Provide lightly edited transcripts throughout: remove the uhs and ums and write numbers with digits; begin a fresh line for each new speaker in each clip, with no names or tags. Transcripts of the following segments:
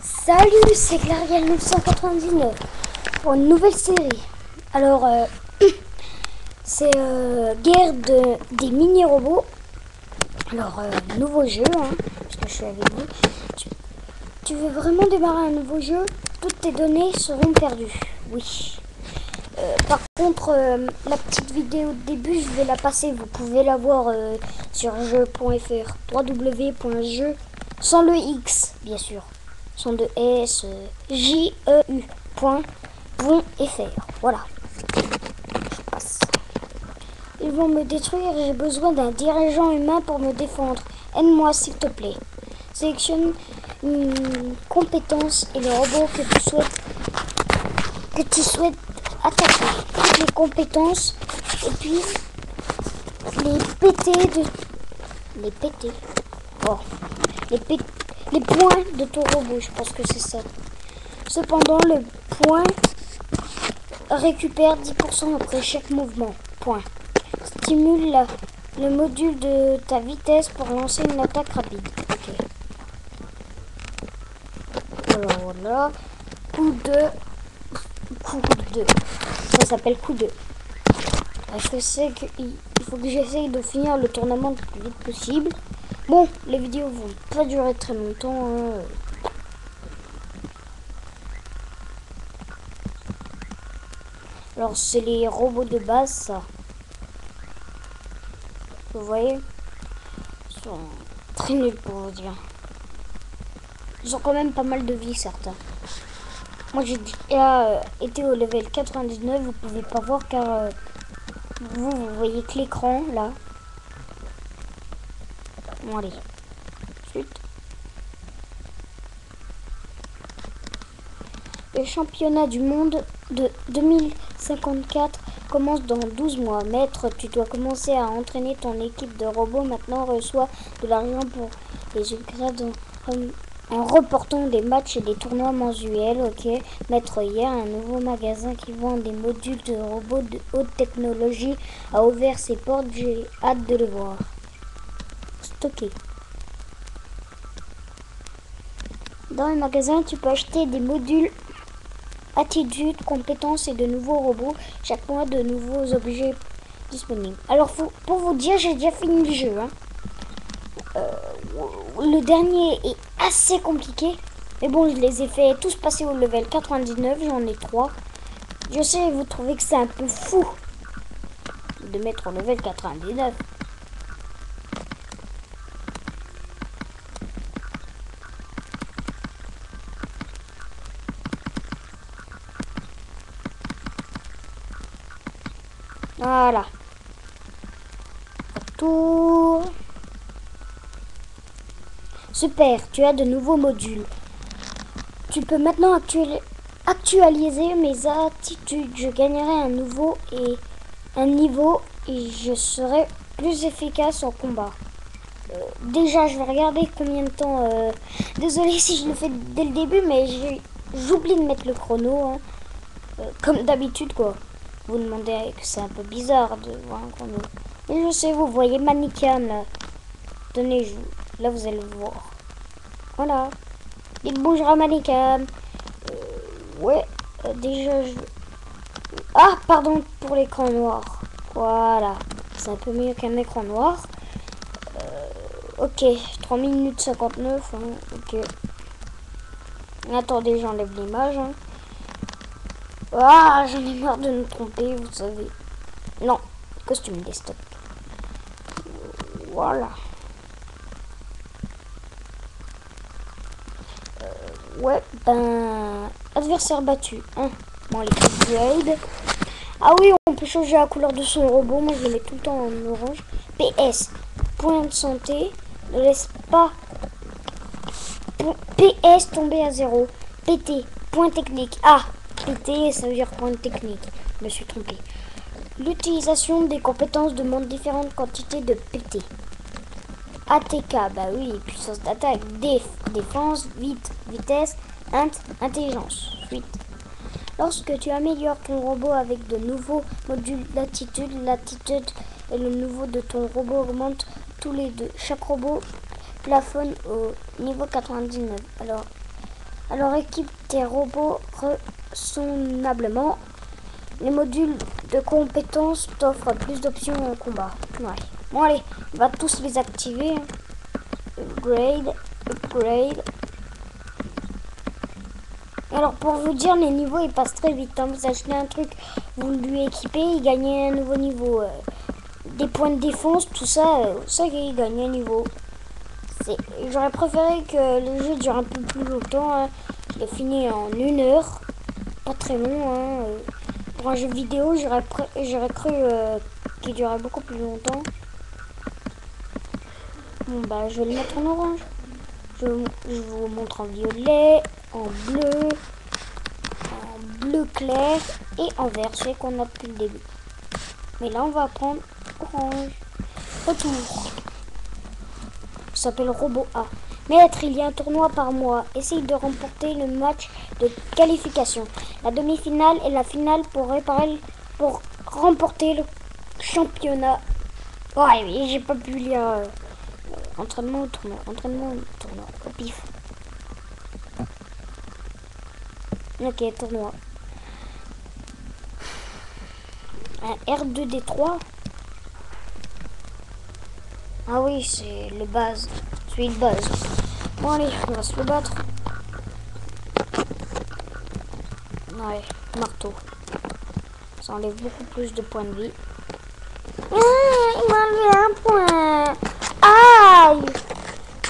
Salut, c'est Clariel 999 pour une nouvelle série. Alors, c'est guerre des mini-robots. Alors, nouveau jeu, parce que je suis avec vous. Tu veux vraiment démarrer un nouveau jeu? Toutes tes données seront perdues. Oui. Par contre, la petite vidéo de début, je vais la passer. Vous pouvez la voir sur jeu.fr. www.jeu, sans le X, bien sûr. Sans de S, JEU.fr. Voilà. Je passe. Ils vont me détruire et j'ai besoin d'un dirigeant humain pour me défendre. Aide-moi, s'il te plaît. Sélectionne une compétence et le robot que tu souhaites attaquer. Toutes les compétences et puis les points de ton robot. Je pense que c'est ça. Cependant, le point récupère 10% après chaque mouvement. Point. Stimule le module de ta vitesse pour lancer une attaque rapide. Ok. Alors là, coup 2. Ça s'appelle coup 2. Je sais qu'il faut que j'essaye de finir le tournament le plus vite possible. Bon, les vidéos vont pas durer très longtemps. Alors, c'est les robots de base, ça. Vous voyez? Ils sont très nuls pour vous dire. Ils ont quand même pas mal de vie, certains. Moi, j'ai déjà été au level 99. Vous pouvez pas voir car vous voyez que l'écran, là. Bon, allez. Chut. Le championnat du monde de 2054 commence dans 12 mois. Maître, tu dois commencer à entraîner ton équipe de robots. Maintenant, reçois de l'argent pour les upgrades en reportant des matchs et des tournois mensuels. Ok. Maître, hier, un nouveau magasin qui vend des modules de robots de haute technologie a ouvert ses portes. J'ai hâte de le voir. Stocké. Dans le magasin, tu peux acheter des modules attitudes, compétences et de nouveaux robots. Chaque mois, de nouveaux objets disponibles. Alors, pour vous dire, j'ai déjà fini le jeu. Le dernier est assez compliqué. Mais bon, je les ai fait tous passer au level 99. J'en ai 3. Je sais, vous trouvez que c'est un peu fou de mettre au level 99. Voilà. Tour. Super, tu as de nouveaux modules. Tu peux maintenant actualiser mes attitudes. Je gagnerai un niveau et je serai plus efficace en combat. Déjà, je vais regarder combien de temps. Désolé si je le fais dès le début, mais j'oublie de mettre le chrono. Comme d'habitude, quoi. Vous demandez que c'est un peu bizarre de voir un chrono. Mais je sais, vous voyez Manicam là. Tenez, là vous allez le voir. Voilà. Dites bonjour à Manicam. Ouais, déjà je... Ah, pardon pour l'écran noir. Voilà. C'est un peu mieux qu'un écran noir. Ok, 3 minutes 59. Ok. Attendez, j'enlève l'image. Ah, j'en ai marre de me tromper, vous savez. Non, costume desktop. Voilà. Ouais, adversaire battu. Bon, les upgrades. Ah oui, on peut changer la couleur de son robot. Moi, je le mets tout le temps en orange. PS, point de santé. Ne laisse pas PS tomber à 0. PT, point technique. Ah, PT, ça veut dire point technique. Je me suis trompé. L'utilisation des compétences demande différentes quantités de PT. ATK, bah oui, puissance d'attaque, défense, vitesse, intelligence. Suite. Lorsque tu améliores ton robot avec de nouveaux modules d'attitude, l'attitude et le niveau de ton robot augmentent tous les deux. Chaque robot plafonne au niveau 99. Alors, Alors équipe tes robots raisonnablement. Les modules de compétences t'offrent plus d'options en combat. Ouais. Bon allez, on va tous les activer. Upgrade, upgrade. Alors pour vous dire, les niveaux ils passent très vite. Hein. Vous achetez un truc, vous lui équipez, il gagne un nouveau niveau. Des points de défense, tout ça, ça il gagne un niveau. J'aurais préféré que le jeu dure un peu plus longtemps. Hein. Je l'ai fini en 1 heure. Pas très long. Hein. Pour un jeu vidéo, j'aurais cru qu'il durait beaucoup plus longtemps. Bon bah je vais le mettre en orange. Je vous montre en violet, en bleu clair et en vert, c'est qu'on a depuis le début. Mais là on va prendre orange. Retour. Ça s'appelle Robot A. Maître, il y a un tournoi par mois. Essaye de remporter le match de qualification. La demi-finale et la finale pour remporter le championnat. Ouais, mais j'ai pas pu lire. Entraînement au tournoi. Entraînement au tournoi. Au pif. Ok, tournoi. Un R2D3. Ah oui, c'est le base. Celui de base. Bon allez, on va se le battre. Ouais, marteau. Ça enlève beaucoup plus de points de vie. Ah, il m'a enlevé un point. Aïe!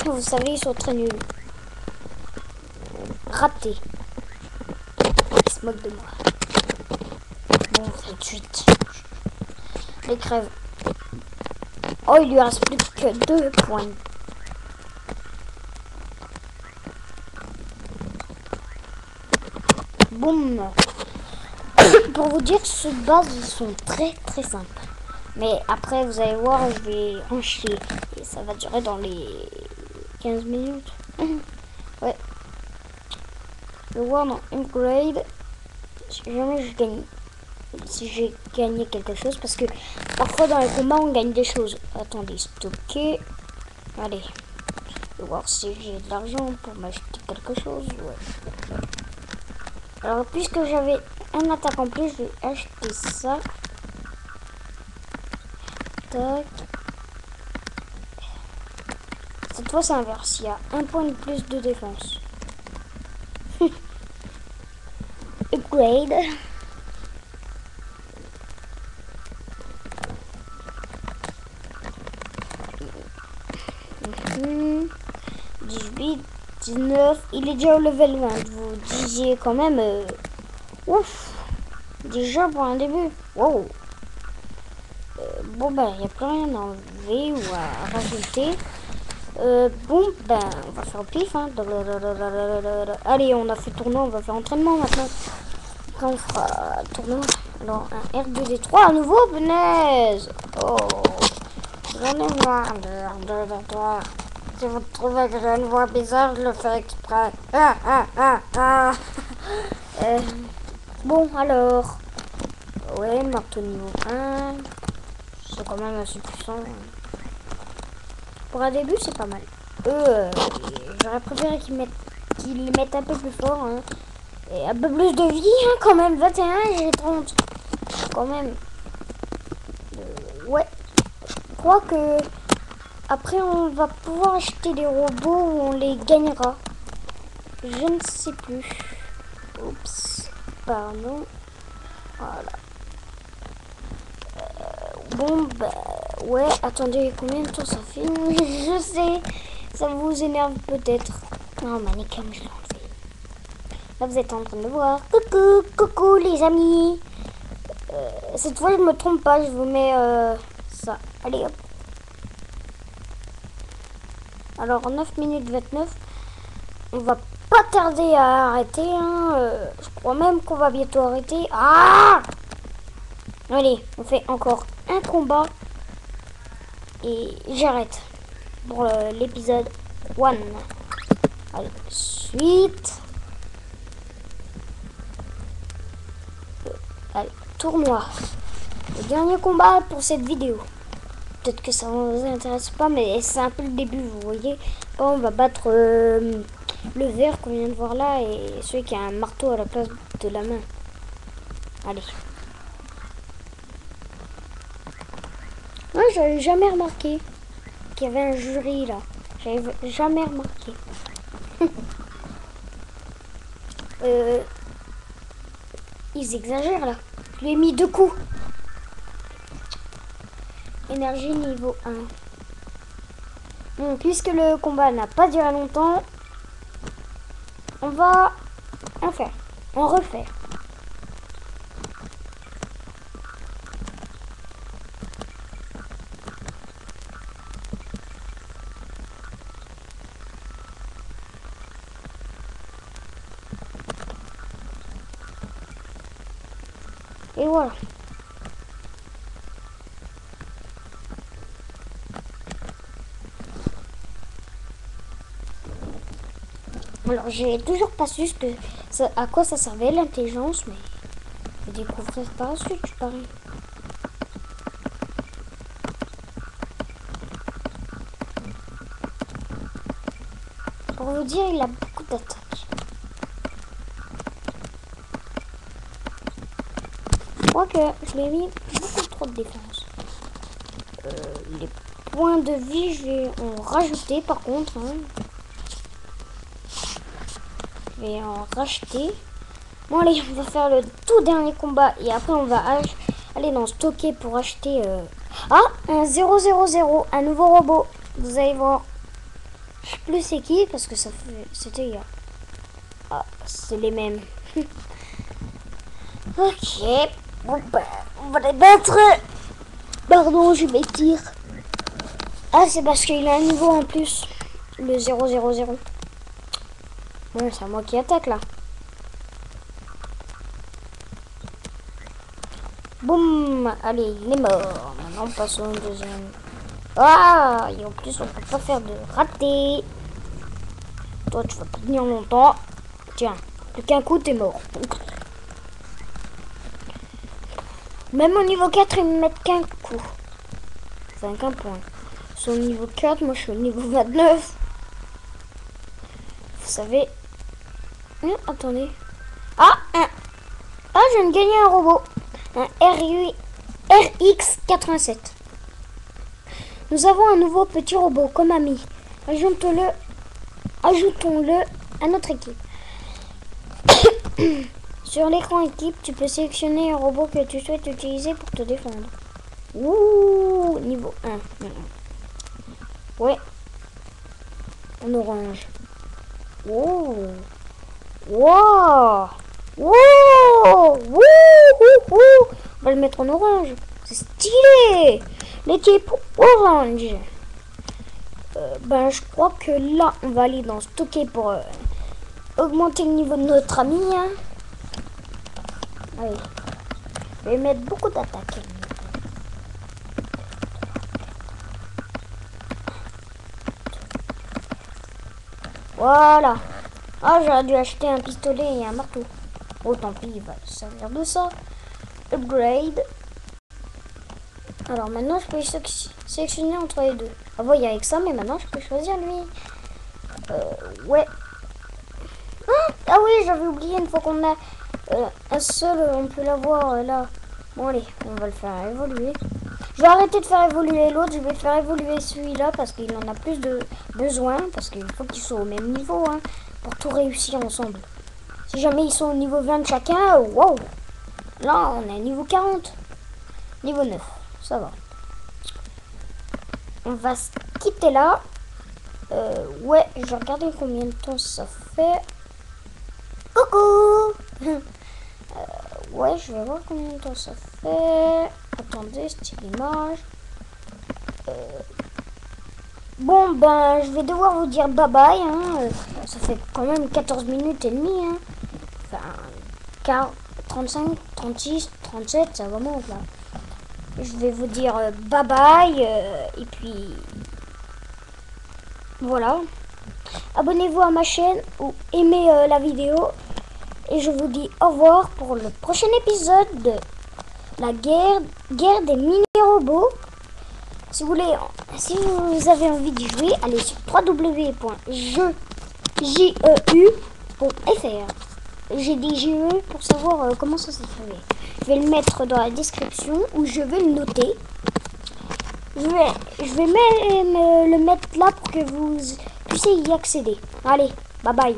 Vous savez, ils sont très nuls. Raté. Il se moque de moi. Bon, tout de suite. Les crèves. Oh, il lui reste plus que 2 points. Boum. Pour vous dire, ceux de base, ils sont très très simples. Mais après, vous allez voir, je vais enchaîner. Et ça va durer dans les 15 minutes. Ouais. Je vais voir dans Upgrade. Si jamais je gagne. Si j'ai gagné quelque chose. Parce que parfois dans les combats, on gagne des choses. Attendez, stocker. Allez. Je vais voir si j'ai de l'argent pour m'acheter quelque chose. Ouais. Alors, puisque j'avais un attaque en plus, je vais acheter ça. Tac. Cette fois, c'est inverse. Il y a un point de plus de défense. Upgrade. Mmh. 18, 19. Il est déjà au level 20. Vous disiez quand même... ouf. Déjà pour un début. Wow. Bon ben, il n'y a plus rien à enlever ou à rajouter. Bon ben, on va faire au pif. Hein. Allez, on a fait tournoi, on va faire entraînement maintenant. Quand on fera tournoi. Alors, un R2D3 à nouveau, punaise. Oh, j'en ai marre de R2D3. Si vous trouvez que j'ai une voix bizarre, je le fais exprès. Bon, alors. Ouais, marteau niveau 1. C'est quand même assez puissant. Pour un début, c'est pas mal. J'aurais préféré qu'ils les mettent un peu plus fort. Hein. Et un peu plus de vie, hein, quand même. 21 et j'ai 30. Quand même. Ouais. Je crois que après, on va pouvoir acheter des robots où on les gagnera. Je ne sais plus. Oups. Pardon. Voilà. Bon, bah, ouais, attendez, combien de temps ça fait? Je sais, ça vous énerve peut-être. Non, Manicam, je l'ai enlevé. Là, vous êtes en train de voir. Coucou, coucou les amis. Cette fois, je me trompe pas, je vous mets ça. Allez, hop. Alors, 9 minutes 29. On va pas tarder à arrêter. Hein. Je crois même qu'on va bientôt arrêter. Ah! Allez, on fait encore un combat et j'arrête pour l'épisode 1. Allez, suite. Allez, tournoi. Le dernier combat pour cette vidéo. Peut-être que ça ne vous intéresse pas, mais c'est un peu le début, vous voyez. Bon, on va battre Le vert qu'on vient de voir là et celui qui a un marteau à la place de la main. Allez. Moi, j'avais jamais remarqué qu'il y avait un jury là. J'avais jamais remarqué. Ils exagèrent là. Je lui ai mis 2 coups. Énergie niveau 1. Bon, puisque le combat n'a pas duré longtemps, on va en refaire. Et voilà. Alors, j'ai toujours pas su à quoi ça servait l'intelligence, mais je vais découvrir par la suite, je parie. Pour vous dire, il a beaucoup d'attaques. Je crois que je lui ai mis beaucoup trop de défense. Les points de vie, je vais en rajouter par contre. Hein. Je vais en racheter. Bon allez, on va faire le tout dernier combat et après on va aller dans stocker pour acheter... Ah, un 000, un nouveau robot. Vous allez voir. Je sais plus c'est qui parce que c'était hier. Ah, c'est les mêmes. Ok. Bon ben, on va les battre. Pardon, je vais tirer. Ah, c'est parce qu'il a un niveau en plus. Le 000. Bon, c'est à moi qui attaque là. Boum. Allez, il est mort. Maintenant, passons au deuxième. Ah, et en plus, on peut pas faire de raté. Toi, tu vas pas tenir longtemps. Tiens, plus qu'un coup, t'es mort. Même au niveau 4, ils me mettent qu'un coup. Enfin, qu'un point. Ils sont au niveau 4, moi je suis au niveau 29. Vous savez... attendez. Ah, je viens de gagner un robot. Un RX87. Nous avons un nouveau petit robot comme ami. Ajoutons-le à notre équipe. Sur l'écran équipe, tu peux sélectionner un robot que tu souhaites utiliser pour te défendre. Ouh, niveau 1. Ouais. En orange. Oh. Wow. Wow. On va le mettre en orange. C'est stylé. L'équipe orange. Ben, je crois que là, on va aller dans stocker pour augmenter le niveau de notre ami. Hein. Allez. Je vais mettre beaucoup d'attaques. Voilà. Ah, j'aurais dû acheter un pistolet et un marteau. Oh, tant pis, il va servir de ça. Upgrade. Alors maintenant, je peux sélectionner entre les deux. Avant, il y avait que ça, mais maintenant, je peux choisir lui. Ouais. Ah oui, j'avais oublié, une fois qu'on a un seul, on peut l'avoir là. Bon, allez, on va le faire évoluer. Je vais arrêter de faire évoluer l'autre, je vais faire évoluer celui-là parce qu'il en a plus de besoin. Parce qu'il faut qu'ils soient au même niveau hein, pour tout réussir ensemble. Si jamais ils sont au niveau 20 chacun, wow. Là, on est à niveau 40. Niveau 9, ça va. On va se quitter là. Ouais, je vais regarder combien de temps ça fait. Coucou. Ouais, je vais voir combien de temps ça fait. Attendez, style image. Bon, ben, je vais devoir vous dire bye bye. Hein. Ça fait quand même 14 minutes et demie. Hein. Enfin, 35, 36, 37, ça remonte là. Je vais vous dire bye bye. Et puis, voilà. Abonnez-vous à ma chaîne ou aimez la vidéo. Et je vous dis au revoir pour le prochain épisode de la guerre des mini-robots. Si vous avez envie d'y jouer, allez sur www.jeux GEU.fr. J'ai des GE pour savoir comment ça s'écrivait. Je vais le mettre dans la description ou je vais le noter. Je vais même le mettre là pour que vous puissiez y accéder. Allez, bye bye.